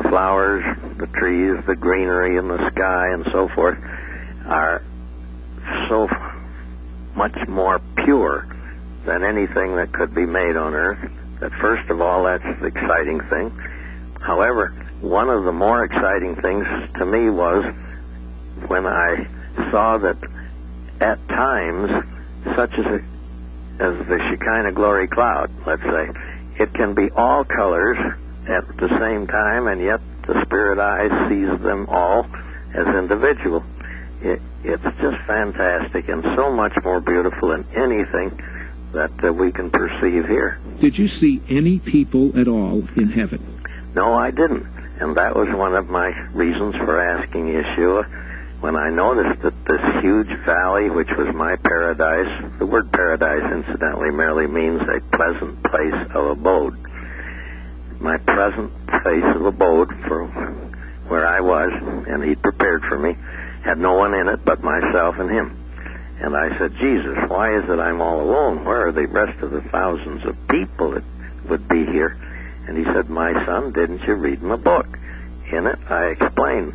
the flowers, the trees, the greenery in the sky, and so forth, are so much more pure than anything that could be made on earth, that first of all, that's the exciting thing. However, one of the more exciting things to me was when I saw that at times, such as the Shekinah glory cloud, let's say, it can be all colors at the same time, and yet the spirit eye sees them all as individual. It's just fantastic and so much more beautiful than anything that we can perceive here. Did you see any people at all in heaven? No, I didn't. And that was one of my reasons for asking Yeshua. When I noticed that this huge valley, which was my paradise, the word paradise, incidentally, merely means a pleasant place of abode. My present place of abode for where I was, and he'd prepared for me, had no one in it but myself and him. And I said, Jesus, why is it I'm all alone? Where are the rest of the thousands of people that would be here? And he said, my son, didn't you read my book? In it, I explained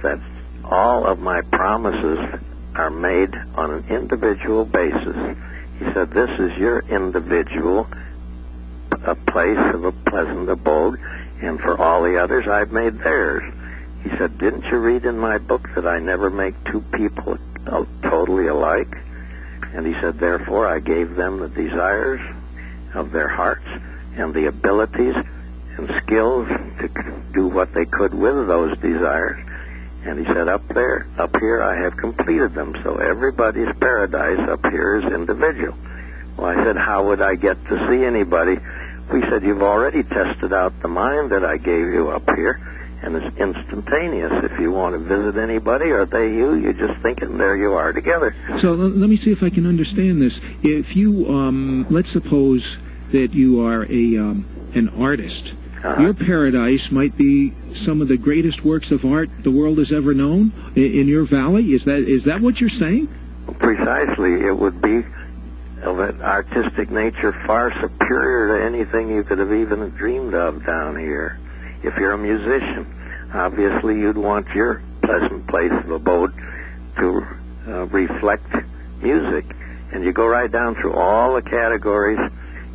that all of my promises are made on an individual basis. He said, this is your individual a place of a pleasant abode, and for all the others I've made theirs. He said, didn't you read in my book that I never make two people totally alike? And he said, therefore I gave them the desires of their hearts and the abilities and skills to do what they could with those desires. And he said, up here I have completed them, so everybody's paradise up here is individual. Well, I said, how would I get to see anybody? We said, you've already tested out the mind that I gave you up here, and it's instantaneous. If you want to visit anybody or they you just think it, and there you are together. So let me see if I can understand this. If you, let's suppose that you are an artist. Your paradise might be some of the greatest works of art the world has ever known in your valley. Is that what you're saying? Precisely. It would be of an artistic nature far superior to anything you could have even dreamed of down here. If you're a musician, obviously you'd want your pleasant place of abode to reflect music. And you go right down through all the categories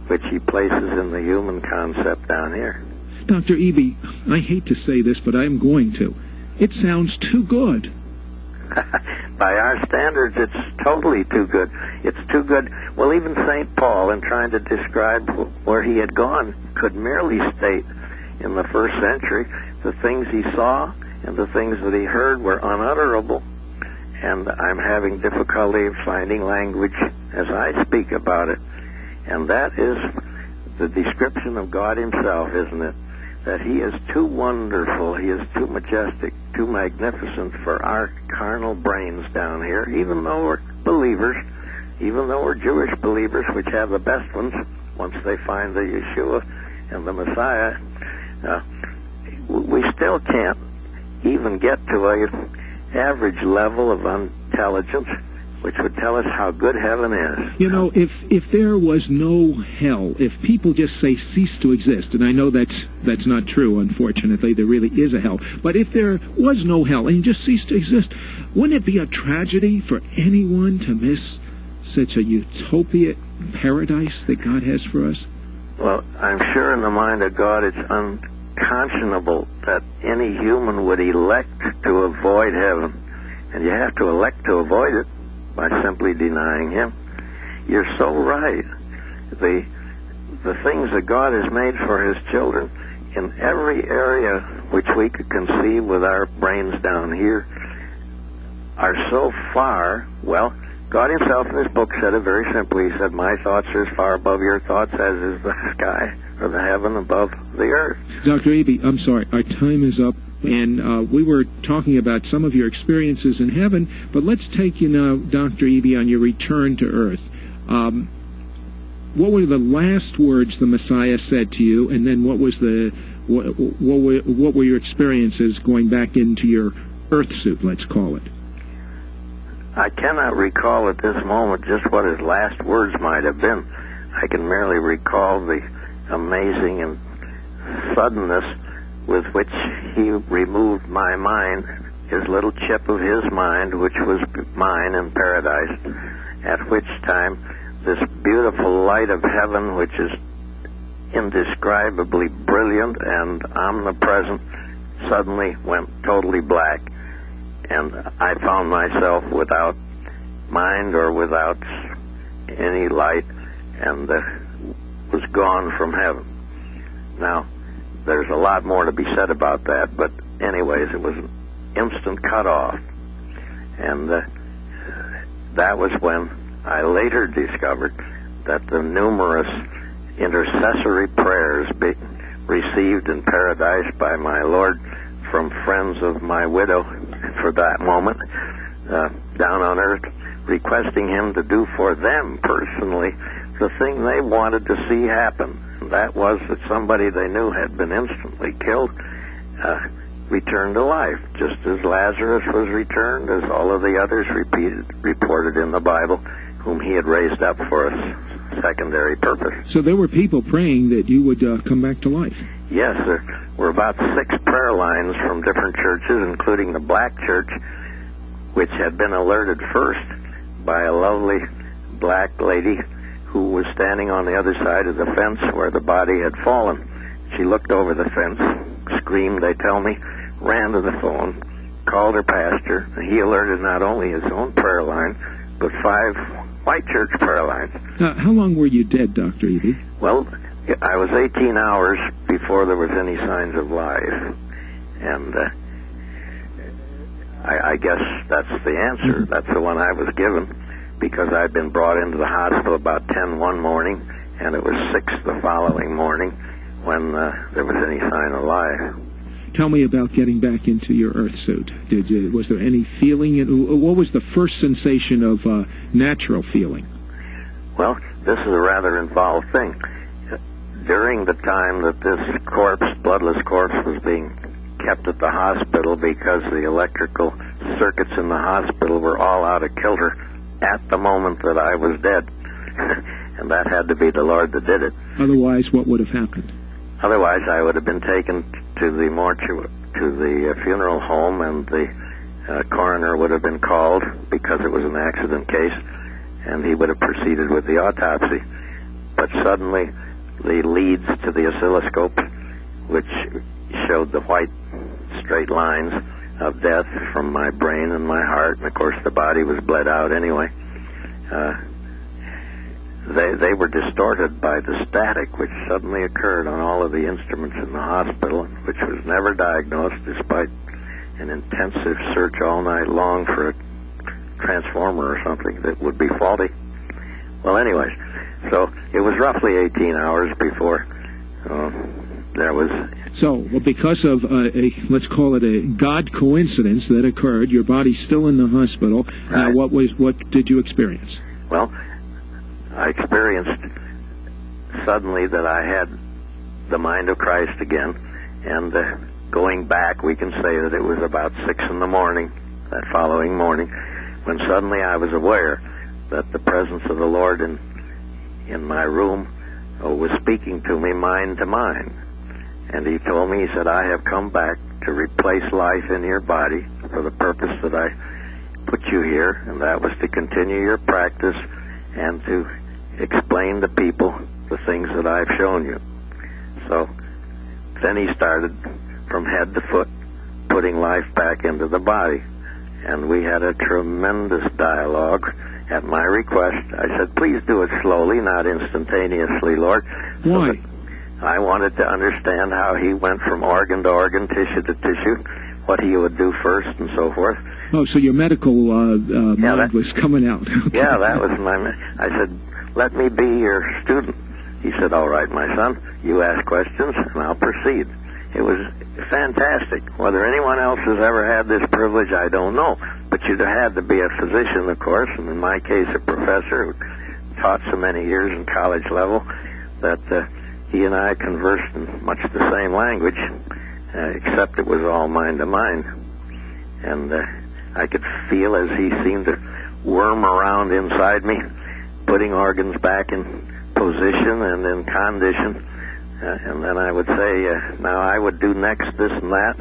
which he places in the human concept down here. Dr. Eby, I hate to say this, but I'm going to. It sounds too good. By our standards, it's totally too good. It's too good. Well, even St. Paul, in trying to describe where he had gone, could merely state in the first century the things he saw and the things that he heard were unutterable. And I'm having difficulty finding language as I speak about it. And that is the description of God himself, isn't it? That he is too wonderful, he is too majestic, too magnificent for our carnal brains down here, even though we're believers, even though we're Jewish believers, which have the best ones once they find the Yeshua and the Messiah. We still can't even get to an average level of intelligence which would tell us how good heaven is. You know, if there was no hell, if people just say cease to exist, and I know that's not true, unfortunately, there really is a hell, but if there was no hell and just ceased to exist, wouldn't it be a tragedy for anyone to miss such a utopia paradise that God has for us? Well, I'm sure in the mind of God it's unconscionable that any human would elect to avoid heaven. And you have to elect to avoid it by simply denying him. You're so right. The things that God has made for his children in every area which we could conceive with our brains down here are so far, well, God himself in his book said it very simply. He said, my thoughts are as far above your thoughts as is the sky or the heaven above the earth. Dr. Eby, I'm sorry, our time is up. And we were talking about some of your experiences in heaven, but let's take you now, Dr. Eby, on your return to earth. What were the last words the Messiah said to you, and then what were your experiences going back into your earth suit, let's call it? I cannot recall at this moment just what his last words might have been. I can merely recall the amazing and suddenness with which he removed my mind, his little chip of his mind, which was mine in paradise, at which time this beautiful light of heaven, which is indescribably brilliant and omnipresent, suddenly went totally black, and I found myself without mind or without any light, and was gone from heaven. Now, there's a lot more to be said about that, but anyways, it was an instant cutoff, and that was when I later discovered that the numerous intercessory prayers received in paradise by my Lord from friends of my widow for that moment down on earth, requesting him to do for them personally the thing they wanted to see happen. And that was that somebody they knew had been instantly killed returned to life, just as Lazarus was returned, as all of the others reported in the Bible, whom he had raised up for a secondary purpose. So there were people praying that you would come back to life. Yes, there were about 6 prayer lines from different churches, including the Black Church, which had been alerted first by a lovely black lady who was standing on the other side of the fence where the body had fallen. She looked over the fence, screamed, they tell me, ran to the phone, called her pastor, and he alerted not only his own prayer line, but 5 white church prayer lines. How long were you dead, Dr. Eby? Well, I was 18 hours before there was any signs of life, and I guess that's the answer. That's the one I was given, because I'd been brought into the hospital about 10 one morning, and it was 6 the following morning when there was any sign of life. Tell me about getting back into your Earth suit. Was there any feeling? What was the first sensation of natural feeling? Well, this is a rather involved thing. During the time that this corpse, bloodless corpse, was being kept at the hospital because the electrical circuits in the hospital were all out of kilter at the moment that I was dead, and that had to be the Lord that did it. Otherwise, what would have happened? Otherwise, I would have been taken to the mortuary, to the funeral home, and the coroner would have been called because it was an accident case, and he would have proceeded with the autopsy. But suddenly, the leads to the oscilloscope, which showed the white straight lines of death from my brain and my heart, and of course the body was bled out anyway, they were distorted by the static which suddenly occurred on all of the instruments in the hospital, which was never diagnosed despite an intensive search all night long for a transformer or something that would be faulty. Well, anyways, so it was roughly 18 hours before there was... So, well, because of let's call it a God coincidence that occurred, your body's still in the hospital. Right. What did you experience? Well, I experienced suddenly that I had the mind of Christ again, and going back, we can say that it was about 6 in the morning, that following morning, when suddenly I was aware that the presence of the Lord in my room was speaking to me mind to mind. And he told me, he said, I have come back to replace life in your body for the purpose that I put you here, and that was to continue your practice and to explain to people the things that I've shown you. So then he started from head to foot putting life back into the body. And we had a tremendous dialogue at my request. I said, please do it slowly, not instantaneously, Lord. Why? So I wanted to understand how he went from organ to organ, tissue to tissue, what he would do first, and so forth. Oh, so your medical mind was coming out. Okay. Yeah, that was I said, let me be your student. He said, all right, my son, you ask questions, and I'll proceed. It was fantastic. Whether anyone else has ever had this privilege, I don't know. But you'd have had to be a physician, of course, and in my case, a professor who taught so many years in college level that he and I conversed in much the same language, except it was all mind to mind. And I could feel as he seemed to worm around inside me, putting organs back in position and in condition, And then I would say, now I would do next this and that,